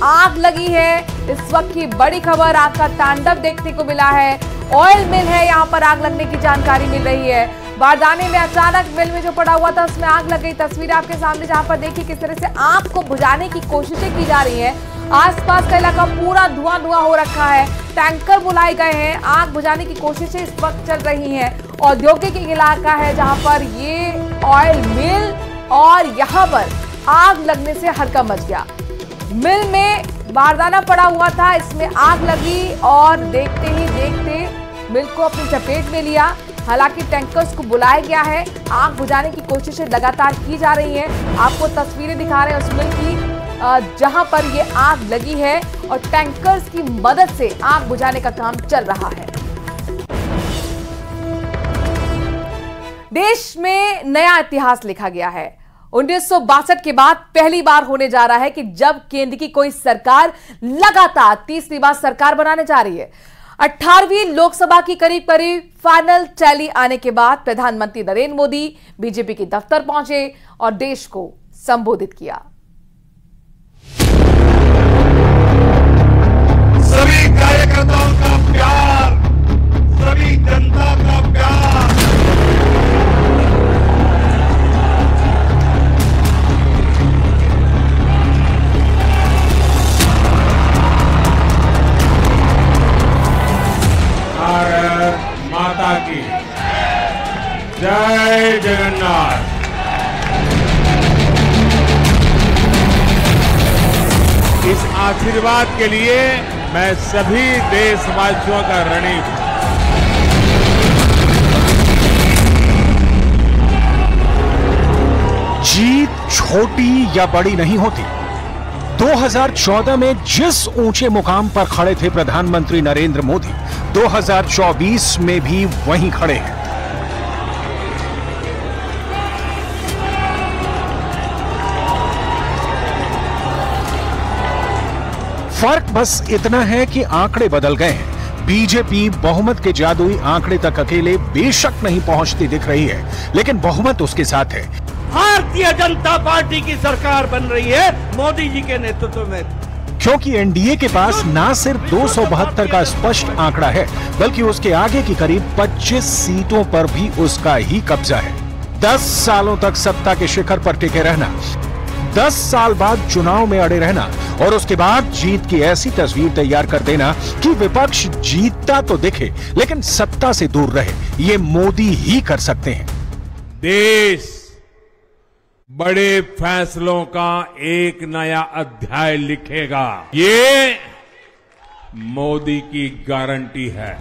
आग लगी है। इस वक्त की बड़ी खबर, आग का तांडव देखने को मिला है। ऑयल मिल है, यहाँ पर आग लगने की जानकारी मिल रही है। बारदाने में अचानक मिल में जो पड़ा हुआ था उसमें आग लग गई। तस्वीर आपके सामने, जहां पर देखिए किस तरह से आग को बुझाने की कोशिशें की जा रही है। आसपास का इलाका पूरा धुआं धुआं हो रखा है। टैंकर बुलाए गए हैं, आग बुझाने की कोशिशें इस वक्त चल रही हैं। औद्योगिक इलाका है जहां पर ये ऑयल मिल, और यहां पर आग लगने से हड़कंप मच गया। मिल में बारदाना पड़ा हुआ था, इसमें आग लगी और देखते ही देखते मिल को अपनी चपेट में लिया। हालांकि टैंकर्स को बुलाया गया है, आग बुझाने की कोशिशें लगातार की जा रही हैं। आपको तस्वीरें दिखा रहे हैं उस मिल की जहां पर ये आग लगी है, और टैंकर्स की मदद से आग बुझाने का काम चल रहा है। देश में नया इतिहास लिखा गया है। 1962 के बाद पहली बार होने जा रहा है कि जब केंद्र की कोई सरकार लगातार तीसरी बार सरकार बनाने जा रही है। 18वीं लोकसभा की करीब फाइनल टैली आने के बाद प्रधानमंत्री नरेंद्र मोदी बीजेपी के दफ्तर पहुंचे और देश को संबोधित किया। सभी कार्यकर्ताओं का प्यार, सभी जनता का प्यार, भारत माता की जय जगन्नाथ। इस आशीर्वाद के लिए मैं सभी देशवासियों का ऋणी हूं। जीत छोटी या बड़ी नहीं होती। 2014 में जिस ऊंचे मुकाम पर खड़े थे प्रधानमंत्री नरेंद्र मोदी, 2024 में भी वहीं खड़े हैं। फर्क बस इतना है कि आंकड़े बदल गए हैं। बीजेपी बहुमत के जादुई आंकड़े तक अकेले बेशक नहीं पहुंचती दिख रही है, लेकिन बहुमत उसके साथ है। भारतीय जनता पार्टी की सरकार बन रही है मोदी जी के नेतृत्व में, क्योंकि एनडीए के पास ना सिर्फ 272 का स्पष्ट आंकड़ा है, बल्कि उसके आगे की करीब 25 सीटों पर भी उसका ही कब्जा है। 10 सालों तक सत्ता के शिखर पर टिके रहना, 10 साल बाद चुनाव में अड़े रहना, और उसके बाद जीत की ऐसी तस्वीर तैयार कर देना कि विपक्ष जीतता तो दिखे लेकिन सत्ता से दूर रहे, ये मोदी ही कर सकते हैं। देश बड़े फैसलों का एक नया अध्याय लिखेगा, ये मोदी की गारंटी है।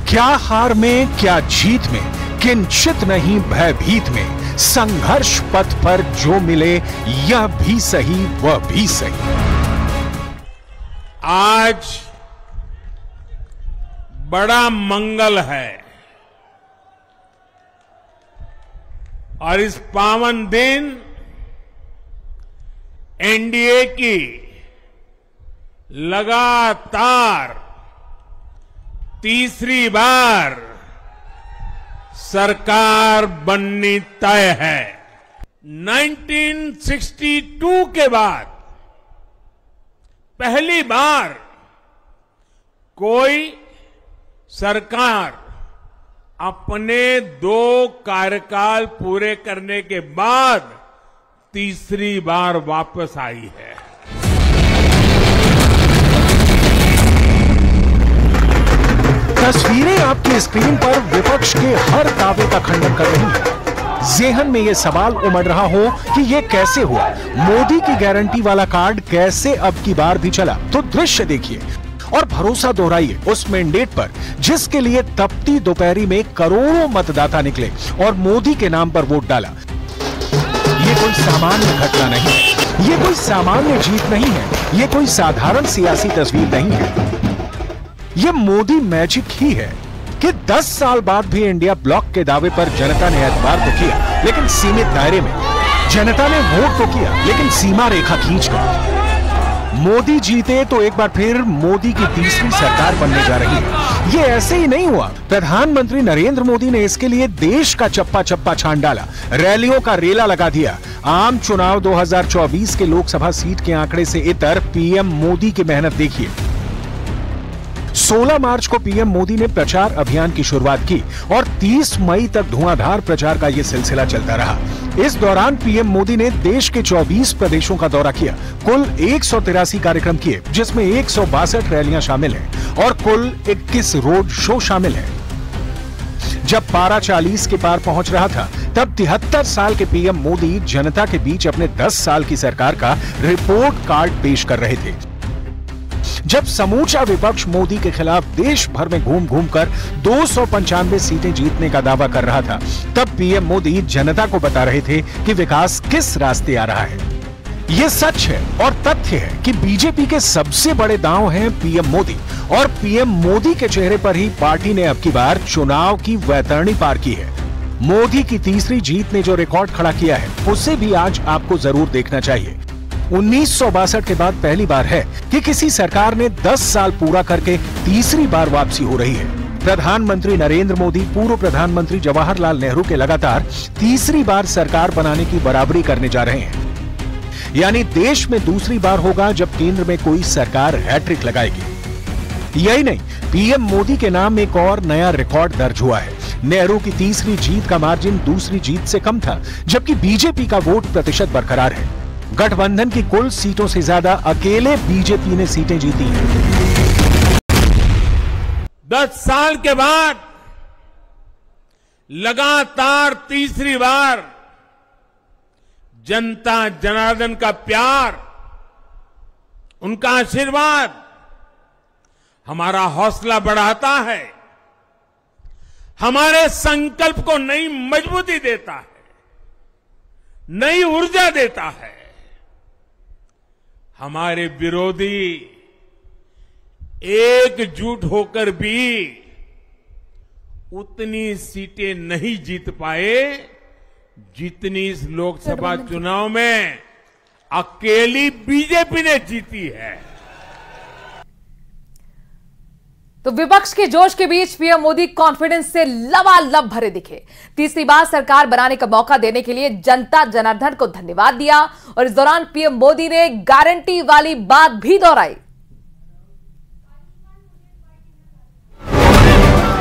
क्या हार में, क्या जीत में, किंचित नहीं भयभीत में, संघर्ष पथ पर जो मिले यह भी सही वह भी सही। आज बड़ा मंगल है और इस पावन दिन एनडीए की लगातार तीसरी बार सरकार बननी तय है। 1962 के बाद पहली बार कोई सरकार अपने 2 कार्यकाल पूरे करने के बाद तीसरी बार वापस आई है। तस्वीरें आपकी स्क्रीन पर विपक्ष के हर दावे का खंडन कर रही हैं। ज़हन में यह सवाल उमड़ रहा हो कि यह कैसे हुआ, मोदी की गारंटी वाला कार्ड कैसे अब की बार भी चला। तो दृश्य देखिए और भरोसा दोहराइए उस मैंडेट पर जिसके लिए तपती दोपहरी में करोड़ों मतदाता निकले और मोदी के नाम पर वोट डाला। ये कोई सामान्य घटना नहीं है, ये कोई सामान्य जीत नहीं है, ये कोई साधारण सियासी तस्वीर नहीं है। ये मोदी मैजिक ही है कि 10 साल बाद भी इंडिया ब्लॉक के दावे पर जनता ने एतबार तो किया, लेकिन सीमित दायरे में। जनता ने वोट तो किया, लेकिन सीमा रेखा खींचकर। मोदी जीते तो एक बार फिर मोदी की तीसरी सरकार बनने जा रही है। ये ऐसे ही नहीं हुआ। प्रधानमंत्री नरेंद्र मोदी ने इसके लिए देश का चप्पा चप्पा छान डाला, रैलियों का रेला लगा दिया। आम चुनाव 2024 के लोकसभा सीट के आंकड़े से इतर पीएम मोदी की मेहनत देखिए। 16 मार्च को पीएम मोदी ने प्रचार अभियान की शुरुआत की और 30 मई तक धुआंधार प्रचार का यह सिलसिला चलता रहा। इस दौरान पीएम मोदी ने देश के 24 प्रदेशों का दौरा किया, कुल 183 कार्यक्रम किए, जिसमें 162 रैलियां शामिल हैं और कुल 21 रोड शो शामिल हैं। जब पारा 40 के पार पहुंच रहा था, तब 73 साल के पीएम मोदी जनता के बीच अपने 10 साल की सरकार का रिपोर्ट कार्ड पेश कर रहे थे। जब समूचा विपक्ष मोदी के खिलाफ देश भर में घूम घूम कर 295 सीटें जीतने का दावा कर रहा था, तब पीएम मोदी जनता को बता रहे थे कि विकास किस रास्ते आ रहा है। यह सच है और तथ्य है कि बीजेपी के सबसे बड़े दांव हैं पीएम मोदी, और पीएम मोदी के चेहरे पर ही पार्टी ने अब की बार चुनाव की वैतरणी पार की है। मोदी की तीसरी जीत ने जो रिकॉर्ड खड़ा किया है, उसे भी आज आपको जरूर देखना चाहिए। 1962 के बाद पहली बार है कि किसी सरकार ने 10 साल पूरा करके तीसरी बार वापसी हो रही है। प्रधानमंत्री नरेंद्र मोदी पूर्व प्रधानमंत्री जवाहरलाल नेहरू के लगातार तीसरी बार सरकार बनाने की बराबरी करने जा रहे हैं। यानी देश में दूसरी बार होगा जब केंद्र में कोई सरकार हैट्रिक लगाएगी। यही नहीं, पीएम मोदी के नाम एक और नया रिकॉर्ड दर्ज हुआ है। नेहरू की तीसरी जीत का मार्जिन दूसरी जीत से कम था, जबकि बीजेपी का वोट प्रतिशत बरकरार है। गठबंधन की कुल सीटों से ज्यादा अकेले बीजेपी ने सीटें जीती हैं। 10 साल के बाद लगातार तीसरी बार जनता जनार्दन का प्यार, उनका आशीर्वाद हमारा हौसला बढ़ाता है, हमारे संकल्प को नई मजबूती देता है, नई ऊर्जा देता है। हमारे विरोधी एकजुट होकर भी उतनी सीटें नहीं जीत पाए जितनी इस लोकसभा चुनाव में अकेली बीजेपी ने जीती है। तो विपक्ष के जोश के बीच पीएम मोदी कॉन्फिडेंस से लबालब भरे दिखे। तीसरी बार सरकार बनाने का मौका देने के लिए जनता जनार्दन को धन्यवाद दिया और इस दौरान पीएम मोदी ने गारंटी वाली बात भी दोहराई।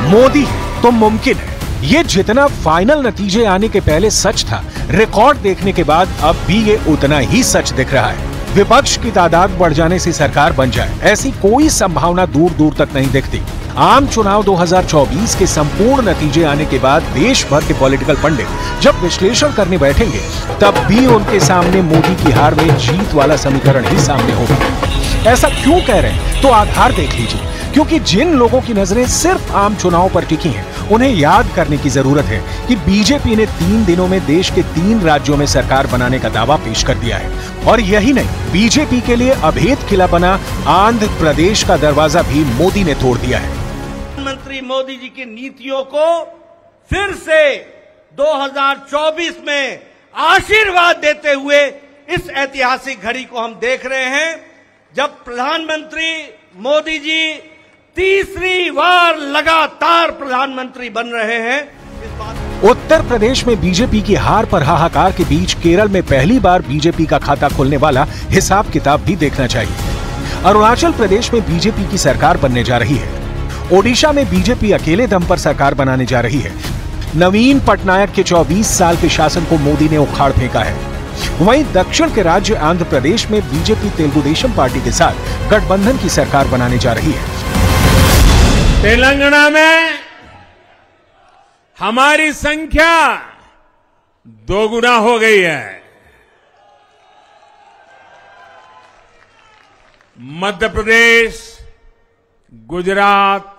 मोदी तो मुमकिन है, ये जितना फाइनल नतीजे आने के पहले सच था, रिकॉर्ड देखने के बाद अब भी ये उतना ही सच दिख रहा है। विपक्ष की तादाद बढ़ जाने से सरकार बन जाए, ऐसी कोई संभावना दूर दूर तक नहीं दिखती। आम चुनाव 2024 के संपूर्ण नतीजे आने के बाद देश भर के पॉलिटिकल पंडित जब विश्लेषण करने बैठेंगे, तब भी उनके सामने मोदी की हार में जीत वाला समीकरण ही सामने होगा। ऐसा क्यों कह रहे हैं, तो आधार देख लीजिए। क्योंकि जिन लोगों की नजरें सिर्फ आम चुनाव पर टिकी हैं, उन्हें याद करने की जरूरत है कि बीजेपी ने 3 दिनों में देश के 3 राज्यों में सरकार बनाने का दावा पेश कर दिया है। और यही नहीं, बीजेपी के लिए अभेद किला बना आंध्र प्रदेश का दरवाजा भी मोदी ने तोड़ दिया है। प्रधानमंत्री मोदी जी की नीतियों को फिर से 2024 में आशीर्वाद देते हुए इस ऐतिहासिक घड़ी को हम देख रहे हैं, जब प्रधानमंत्री मोदी जी तीसरी बार लगातार प्रधानमंत्री बन रहे हैं। उत्तर प्रदेश में बीजेपी की हार पर हाहाकार के बीच केरल में पहली बार बीजेपी का खाता खुलने वाला हिसाब किताब भी देखना चाहिए। अरुणाचल प्रदेश में बीजेपी की सरकार बनने जा रही है। ओडिशा में बीजेपी अकेले दम पर सरकार बनाने जा रही है। नवीन पटनायक के 24 साल के शासन को मोदी ने उखाड़ फेंका है। वहीं दक्षिण के राज्य आंध्र प्रदेश में बीजेपी तेलुगु देशम पार्टी के साथ गठबंधन की सरकार बनाने जा रही है। तेलंगाना में हमारी संख्या 2 गुना हो गई है। मध्य प्रदेश, गुजरात,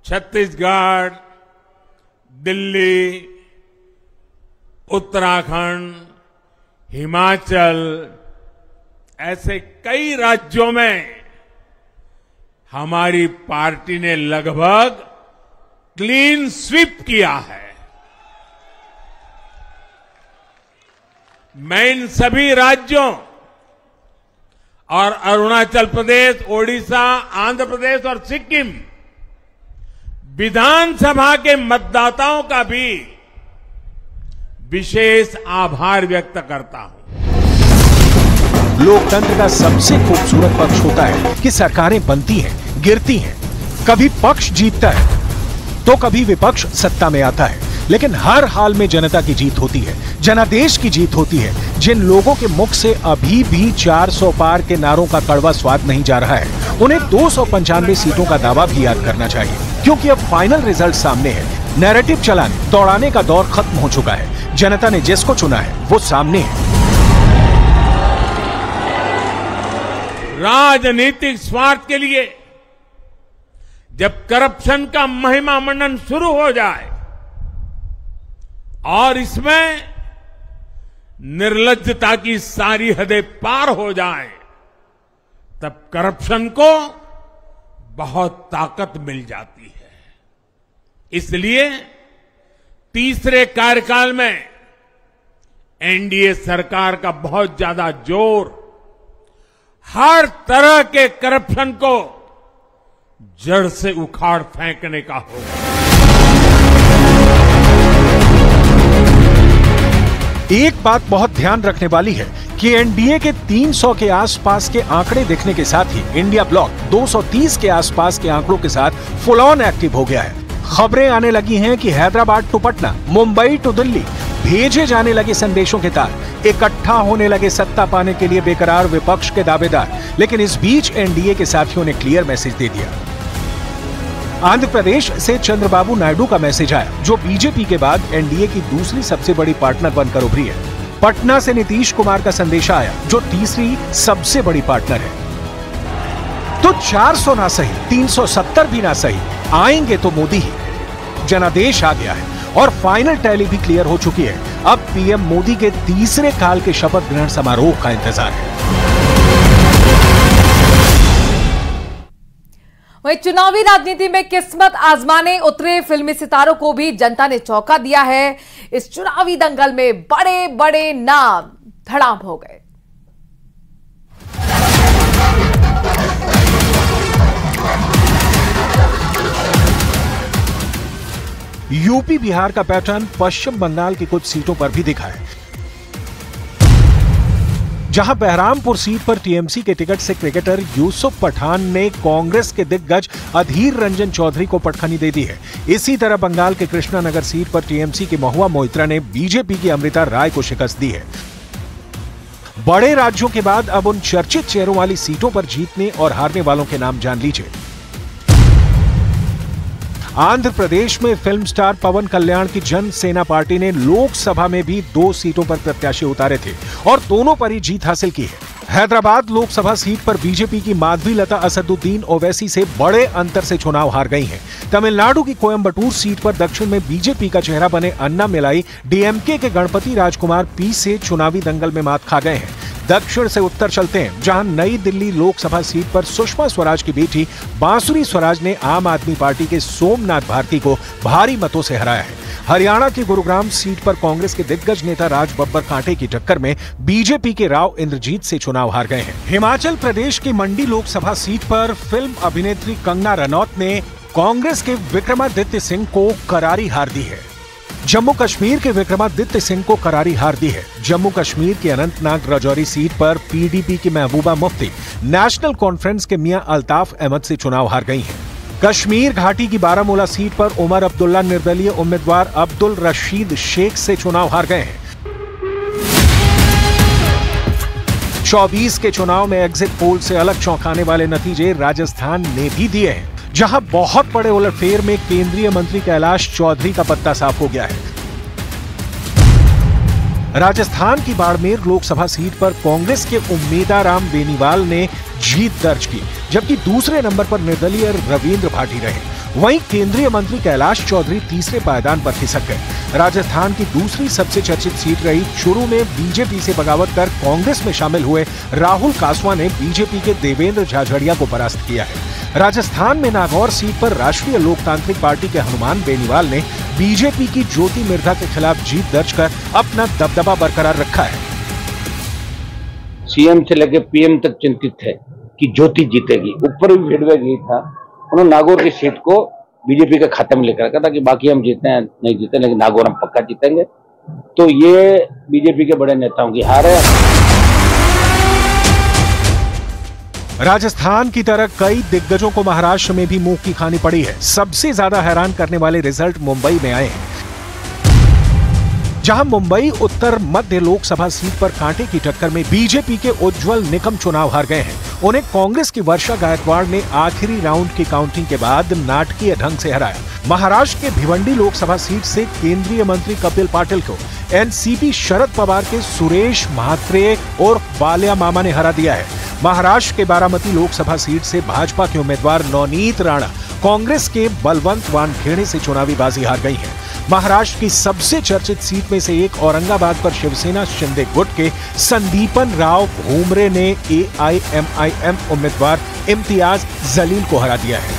छत्तीसगढ़, दिल्ली, उत्तराखंड, हिमाचल, ऐसे कई राज्यों में हमारी पार्टी ने लगभग क्लीन स्वीप किया है। मैं इन सभी राज्यों और अरुणाचल प्रदेश, ओडिशा, आंध्र प्रदेश और सिक्किम विधानसभा के मतदाताओं का भी विशेष आभार व्यक्त करता हूं। लोकतंत्र का सबसे खूबसूरत पक्ष होता है कि सरकारें बनती हैं, गिरती हैं। कभी पक्ष जीतता है तो कभी विपक्ष सत्ता में आता है, लेकिन हर हाल में जनता की जीत होती है, जनादेश की जीत होती है। जिन लोगों के मुख से अभी भी 400 पार के नारों का कड़वा स्वाद नहीं जा रहा है, उन्हें 295 सीटों का दावा भी याद करना चाहिए, क्योंकि अब फाइनल रिजल्ट सामने है। नैरेटिव चलाने दौड़ाने का दौर खत्म हो चुका है। जनता ने जिसको चुना है वो सामने है। राजनीतिक स्वार्थ के लिए जब करप्शन का महिमा मंडन शुरू हो जाए और इसमें निर्लज्जता की सारी हदें पार हो जाए, तब करप्शन को बहुत ताकत मिल जाती है। इसलिए तीसरे कार्यकाल में एनडीए सरकार का बहुत ज्यादा जोर हर तरह के करप्शन को जड़ से उखाड़ फेंकने का होगा। एक बात बहुत ध्यान रखने वाली है कि एनडीए के 300 के आसपास के आंकड़े देखने के साथ ही इंडिया ब्लॉक 230 के आसपास के आंकड़ों के साथ फुल ऑन एक्टिव हो गया है। खबरें आने लगी हैं कि हैदराबाद टू पटना, मुंबई टू दिल्ली भेजे जाने लगे संदेशों के तार, इकट्ठा होने लगे सत्ता पाने के लिए बेकरार विपक्ष के दावेदार। लेकिन इस बीच एनडीए के साथियों ने क्लियर मैसेज दे दिया। आंध्र प्रदेश से चंद्रबाबू नायडू का मैसेज आया, जो बीजेपी के बाद एनडीए की दूसरी सबसे बड़ी पार्टनर बनकर उभरी है। पटना से नीतीश कुमार का संदेश आया, जो तीसरी सबसे बड़ी पार्टनर है। तो 400 ना सही, 370 भी ना सही, आएंगे तो मोदी ही। जनादेश आ गया है और फाइनल टैली भी क्लियर हो चुकी है। अब पीएम मोदी के तीसरे काल के शपथ ग्रहण समारोह का इंतजार है। वहीं चुनावी राजनीति में किस्मत आजमाने उतरे फिल्मी सितारों को भी जनता ने चौंका दिया है। इस चुनावी दंगल में बड़े बड़े नाम धड़ाम हो गए। यूपी बिहार का पैटर्न पश्चिम बंगाल की कुछ सीटों पर भी दिखा है, जहां बहरामपुर सीट पर टीएमसी के टिकट से क्रिकेटर यूसुफ पठान ने कांग्रेस के दिग्गज अधीर रंजन चौधरी को पटखनी दे दी है। इसी तरह बंगाल के कृष्णानगर सीट पर टीएमसी की महुआ मोइत्रा ने बीजेपी की अमृता राय को शिकस्त दी है। बड़े राज्यों के बाद अब उन चर्चित चेहरों वाली सीटों पर जीतने और हारने वालों के नाम जान लीजिए। आंध्र प्रदेश में फिल्म स्टार पवन कल्याण की जन सेना पार्टी ने लोकसभा में भी 2 सीटों पर प्रत्याशी उतारे थे और दोनों पर ही जीत हासिल की है। हैदराबाद लोकसभा सीट पर बीजेपी की माधवी लता असदुद्दीन ओवैसी से बड़े अंतर से चुनाव हार गई हैं। तमिलनाडु की कोयंबटूर सीट पर दक्षिण में बीजेपी का चेहरा बने अन्ना मिलाई डीएमके के गणपति राजकुमार पी से चुनावी दंगल में मात खा गए हैं। दक्षिण से उत्तर चलते हैं, जहां नई दिल्ली लोकसभा सीट पर सुषमा स्वराज की बेटी बांसुरी स्वराज ने आम आदमी पार्टी के सोमनाथ भारती को भारी मतों से हराया है। हरियाणा की गुरुग्राम सीट पर कांग्रेस के दिग्गज नेता राज बब्बर कांटे की टक्कर में बीजेपी के राव इंद्रजीत से चुनाव हार गए हैं। हिमाचल प्रदेश की मंडी लोकसभा सीट पर फिल्म अभिनेत्री कंगना रनौत ने कांग्रेस के विक्रमादित्य सिंह को करारी हार दी है। जम्मू कश्मीर के विक्रमादित्य सिंह को करारी हार दी है। जम्मू कश्मीर की अनंतनाग राजौरी सीट पर पीडीपी की महबूबा मुफ्ती नेशनल कॉन्फ्रेंस के मियां अल्ताफ अहमद से चुनाव हार गई हैं। कश्मीर घाटी की बारामूला सीट पर उमर अब्दुल्ला निर्दलीय उम्मीदवार अब्दुल रशीद शेख से चुनाव हार गए हैं। 24 के चुनाव में एग्जिट पोल से अलग चौंकाने वाले नतीजे राजस्थान ने भी दिए हैं, जहां बहुत बड़े उलटफेर में केंद्रीय मंत्री कैलाश चौधरी का पत्ता साफ हो गया है। राजस्थान की बाड़मेर लोकसभा सीट पर कांग्रेस के उम्मेदाराम बेनीवाल ने जीत दर्ज की, जबकि दूसरे नंबर पर निर्दलीय रविंद्र भाटी रहे। वहीं केंद्रीय मंत्री कैलाश चौधरी तीसरे पायदान पर खिसक गए। राजस्थान की दूसरी सबसे चर्चित सीट रही चुरू में बीजेपी से बगावत कर कांग्रेस में शामिल हुए राहुल कासवा ने बीजेपी के देवेंद्र झाझड़िया को परास्त किया है। राजस्थान में नागौर सीट पर राष्ट्रीय लोकतांत्रिक पार्टी के हनुमान बेनीवाल ने बीजेपी की ज्योति मिर्धा के खिलाफ जीत दर्ज कर अपना दबदबा बरकरार रखा है। सीएम से लेकर पीएम तक चिंतित है कि ज्योति जीतेगी। ऊपर भी फीडबैक यही था, उन्होंने नागौर की सीट को बीजेपी के खाते में लेकर रखा था कि बाकी हम जीते हैं नहीं जीते, लेकिन नागौर हम पक्का जीतेंगे। तो ये बीजेपी के बड़े नेताओं की हार है। राजस्थान की तरह कई दिग्गजों को महाराष्ट्र में भी मुंह की खानी पड़ी है। सबसे ज्यादा हैरान करने वाले रिजल्ट मुंबई में आए हैं, जहां मुंबई उत्तर मध्य लोकसभा सीट पर कांटे की टक्कर में बीजेपी के उज्जवल निकम चुनाव हार गए हैं। उन्हें कांग्रेस की वर्षा गायकवाड़ ने आखिरी राउंड की काउंटिंग के बाद नाटकीय ढंग से हराया। महाराष्ट्र के भिवंडी लोकसभा सीट से केंद्रीय मंत्री कपिल पाटिल को एनसीपी शरद पवार के सुरेश म्हात्रे और बालिया मामा ने हरा दिया है। महाराष्ट्र के बारामती लोकसभा सीट से भाजपा के उम्मीदवार नवनीत राणा कांग्रेस के बलवंत वानखेड़े से चुनावी बाजी हार गई है। महाराष्ट्र की सबसे चर्चित सीट में से एक औरंगाबाद पर शिवसेना शिंदे गुट के संदीपन राव भूमरे ने एआईएमआईएम उम्मीदवार इम्तियाज जलील को हरा दिया है।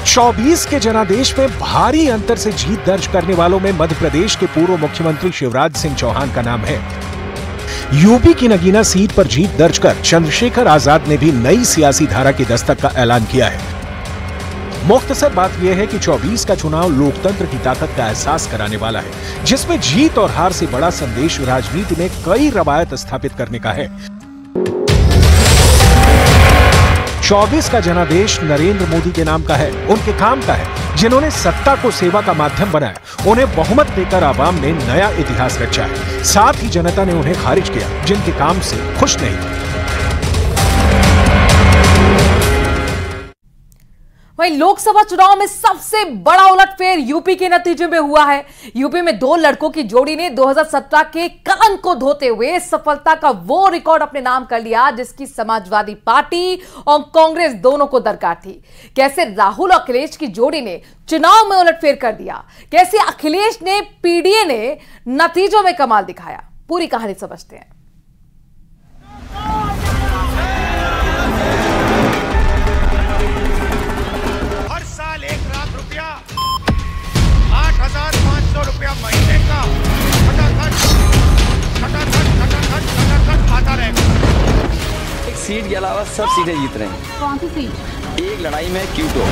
24 के जनादेश में भारी अंतर से जीत दर्ज करने वालों में मध्य प्रदेश के पूर्व मुख्यमंत्री शिवराज सिंह चौहान का नाम है। यूपी की नगीना सीट पर जीत दर्ज कर चंद्रशेखर आजाद ने भी नई सियासी धारा की दस्तक का ऐलान किया है। मुख्तसर बात यह है कि 24 का चुनाव लोकतंत्र की ताकत का एहसास कराने वाला है, जिसमें जीत और हार से बड़ा संदेश राजनीति में कई रवायत स्थापित करने का है। 24 का जनादेश नरेंद्र मोदी के नाम का है, उनके काम का है, जिन्होंने सत्ता को सेवा का माध्यम बनाया। उन्हें बहुमत देकर आवाम ने नया इतिहास रचा है। साथ ही जनता ने उन्हें खारिज किया जिनके काम से खुश नहीं थे। वहीं लोकसभा चुनाव में सबसे बड़ा उलटफेर यूपी के नतीजे में हुआ है। यूपी में दो लड़कों की जोड़ी ने 2017 के कलंक को धोते हुए सफलता का वो रिकॉर्ड अपने नाम कर लिया जिसकी समाजवादी पार्टी और कांग्रेस दोनों को दरकार थी। कैसे राहुल और अखिलेश की जोड़ी ने चुनाव में उलटफेर कर दिया, कैसे अखिलेश ने पीडीए ने नतीजों में कमाल दिखाया, पूरी कहानी समझते हैं। ₹8,500 महीने का खटाखट आता रहेगा। एक सीट के अलावा सब सीटें जीत रहे हैं। कौन सी सीट? एक लड़ाई में क्यूटो।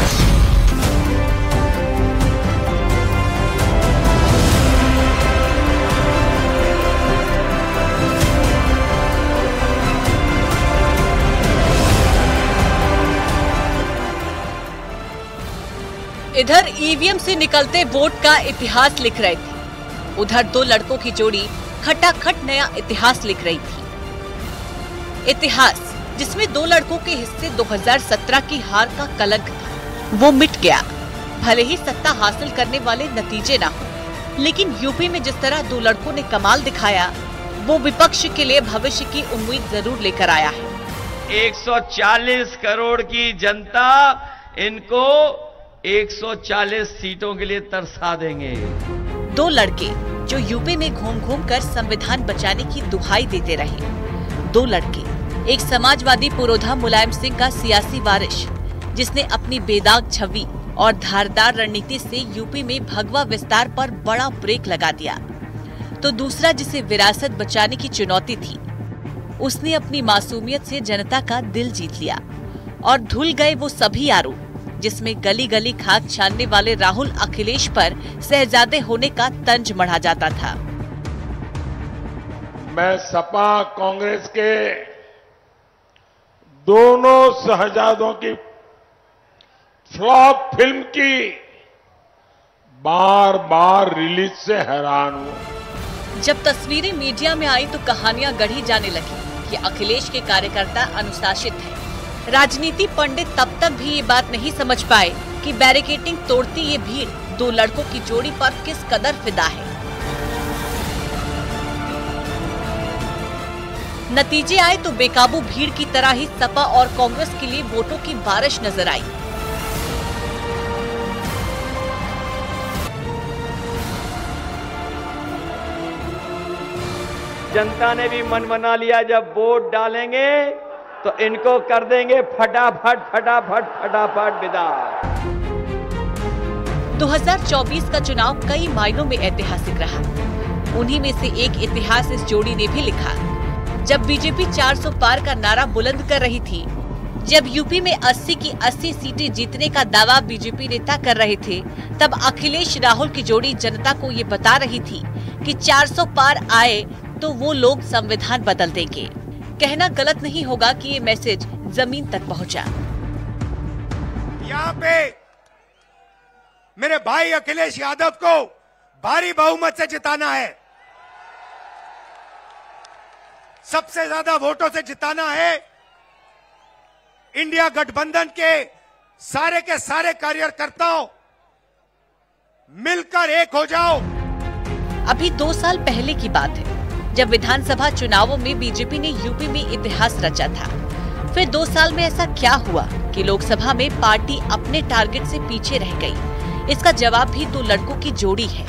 इधर ईवीएम से निकलते वोट का इतिहास लिख रहे थे, उधर दो लड़कों की जोड़ी खटाखट नया इतिहास लिख रही थी। इतिहास जिसमें दो लड़कों के हिस्से 2017 की हार का कलंक था, वो मिट गया। भले ही सत्ता हासिल करने वाले नतीजे ना हो, लेकिन यूपी में जिस तरह दो लड़कों ने कमाल दिखाया, वो विपक्ष के लिए भविष्य की उम्मीद जरूर लेकर आया है। 140 करोड़ की जनता इनको 140 सीटों के लिए तरसा देंगे। दो लड़के जो यूपी में घूम घूम कर संविधान बचाने की दुहाई देते रहे। दो लड़के, एक समाजवादी पुरोधा मुलायम सिंह का सियासी वारिश, जिसने अपनी बेदाग छवि और धारदार रणनीति से यूपी में भगवा विस्तार पर बड़ा ब्रेक लगा दिया, तो दूसरा जिसे विरासत बचाने की चुनौती थी, उसने अपनी मासूमियत से जनता का दिल जीत लिया और धुल गए वो सभी आरोप जिसमें गली गली खाक छानने वाले राहुल अखिलेश पर शहजादे होने का तंज मढ़ा जाता था। मैं सपा कांग्रेस के दोनों शहजादों की फ्लॉप फिल्म की बार बार रिलीज से हैरान हूं। जब तस्वीरें मीडिया में आई तो कहानियां गढ़ी जाने लगी कि अखिलेश के कार्यकर्ता अनुशासित हैं। राजनीति पंडित तब तक भी ये बात नहीं समझ पाए कि बैरिकेडिंग तोड़ती ये भीड़ दो लड़कों की जोड़ी पर किस कदर फिदा है। नतीजे आए तो बेकाबू भीड़ की तरह ही सपा और कांग्रेस के लिए वोटों की बारिश नजर आई। जनता ने भी मन बना लिया, जब वोट डालेंगे तो इनको कर देंगे फटाफट फटाफट फटाफट विदा। 2024 का चुनाव कई मायनों में ऐतिहासिक रहा। उन्हीं में से एक इतिहास इस जोड़ी ने भी लिखा। जब बीजेपी 400 पार का नारा बुलंद कर रही थी, जब यूपी में 80 की 80 सीटें जीतने का दावा बीजेपी नेता कर रहे थे, तब अखिलेश राहुल की जोड़ी जनता को ये बता रही थी कि 400 पार आए तो वो लोग संविधान बदल देंगे। कहना गलत नहीं होगा कि ये मैसेज जमीन तक पहुंचा। यहाँ पे मेरे भाई अखिलेश यादव को भारी बहुमत से जिताना है, सबसे ज्यादा वोटों से जिताना है। इंडिया गठबंधन के सारे कार्यकर्ताओं मिलकर एक हो जाओ। अभी 2 साल पहले की बात है, जब विधानसभा चुनावों में बीजेपी ने यूपी में इतिहास रचा था। फिर 2 साल में ऐसा क्या हुआ कि लोकसभा में पार्टी अपने टारगेट से पीछे रह गई? इसका जवाब भी 2 लड़कों की जोड़ी है।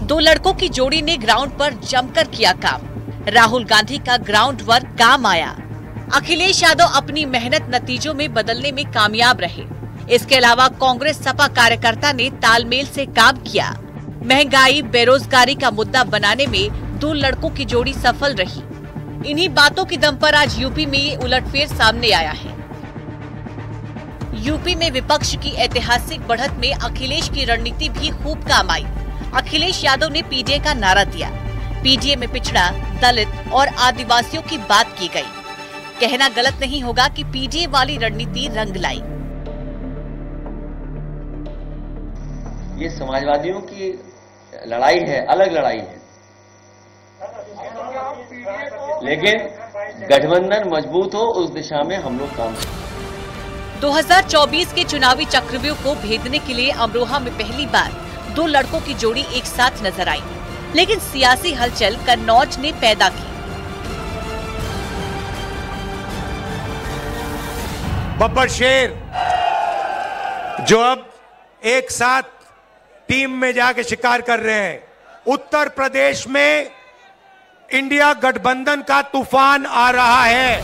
2 लड़कों की जोड़ी ने ग्राउंड पर जमकर किया काम। राहुल गांधी का ग्राउंड वर्क काम आया। अखिलेश यादव अपनी मेहनत नतीजों में बदलने में कामयाब रहे। इसके अलावा कांग्रेस सपा कार्यकर्ता ने तालमेल से काम किया। महंगाई, बेरोजगारी का मुद्दा बनाने में 2 लड़कों की जोड़ी सफल रही। इन्हीं बातों की दम पर आज यूपी में ये उलटफेर सामने आया है। यूपी में विपक्ष की ऐतिहासिक बढ़त में अखिलेश की रणनीति भी खूब काम आई। अखिलेश यादव ने पीडीए का नारा दिया। पीडीए में पिछड़ा, दलित और आदिवासियों की बात की गई। कहना गलत नहीं होगा कि पीडीए वाली रणनीति रंग लाई। ये समाजवादियों की लड़ाई है, अलग लड़ाई है, लेकिन गठबंधन मजबूत हो उस दिशा में हम लोग काम करें। 2024 के चुनावी चक्रव्यूह को भेदने के लिए अमरोहा में पहली बार 2 लड़कों की जोड़ी एक साथ नजर आई, लेकिन सियासी हलचल कन्नौज ने पैदा की। बब्बर शेर जो अब एक साथ टीम में जाके शिकार कर रहे हैं। उत्तर प्रदेश में इंडिया गठबंधन का तूफान आ रहा है।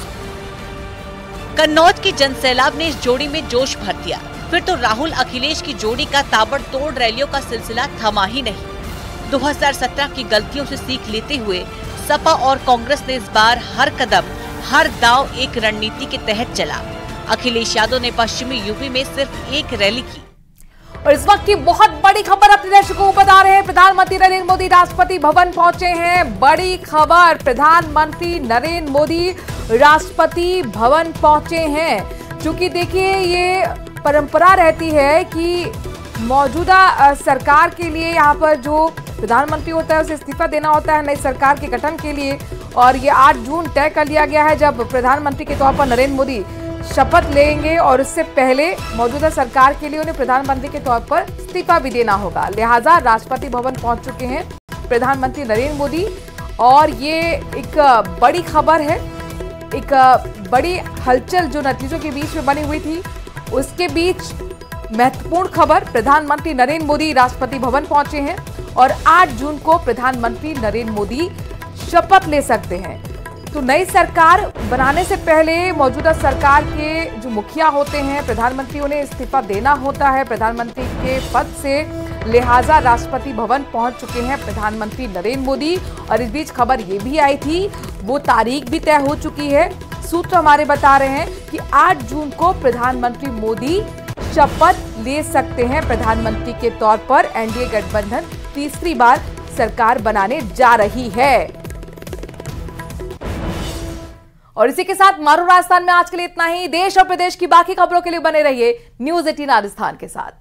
कन्नौज की जनसैलाब ने इस जोड़ी में जोश भर दिया। फिर तो राहुल अखिलेश की जोड़ी का ताबड़तोड़ रैलियों का सिलसिला थमा ही नहीं। 2017 की गलतियों से सीख लेते हुए सपा और कांग्रेस ने इस बार हर कदम, हर दांव एक रणनीति के तहत चला। अखिलेश यादव ने पश्चिमी यूपी में सिर्फ एक रैली की। और इस वक्त की बहुत बड़ी खबर अपने दर्शकों को बता रहे हैं। प्रधानमंत्री नरेंद्र मोदी राष्ट्रपति भवन पहुंचे हैं। बड़ी खबर, प्रधानमंत्री नरेंद्र मोदी राष्ट्रपति भवन पहुंचे हैं। क्योंकि देखिए, ये परंपरा रहती है कि मौजूदा सरकार के लिए यहाँ पर जो प्रधानमंत्री होता है उसे इस्तीफा देना होता है नई सरकार के गठन के लिए। और ये 8 जून तय कर लिया गया है जब प्रधानमंत्री के तौर पर नरेंद्र मोदी शपथ लेंगे, और इससे पहले मौजूदा सरकार के लिए उन्हें प्रधानमंत्री के तौर पर इस्तीफा भी देना होगा। लिहाजा राष्ट्रपति भवन पहुंच चुके हैं प्रधानमंत्री नरेंद्र मोदी। और ये एक बड़ी खबर है, एक बड़ी हलचल जो नतीजों के बीच में बनी हुई थी, उसके बीच महत्वपूर्ण खबर, प्रधानमंत्री नरेंद्र मोदी राष्ट्रपति भवन पहुंचे हैं और 8 जून को प्रधानमंत्री नरेंद्र मोदी शपथ ले सकते हैं। तो नई सरकार बनाने से पहले मौजूदा सरकार के जो मुखिया होते हैं, प्रधानमंत्री, उन्हें इस्तीफा देना होता है प्रधानमंत्री के पद से। लिहाजा राष्ट्रपति भवन पहुंच चुके हैं प्रधानमंत्री नरेंद्र मोदी। और इस बीच खबर ये भी आई थी, वो तारीख भी तय हो चुकी है। सूत्र हमारे बता रहे हैं कि 8 जून को प्रधानमंत्री मोदी शपथ ले सकते हैं प्रधानमंत्री के तौर पर। एनडीए गठबंधन तीसरी बार सरकार बनाने जा रही है। और इसी के साथ मारू राजस्थान में आज के लिए इतना ही। देश और प्रदेश की बाकी खबरों के लिए बने रहिए न्यूज़ 18 राजस्थान के साथ।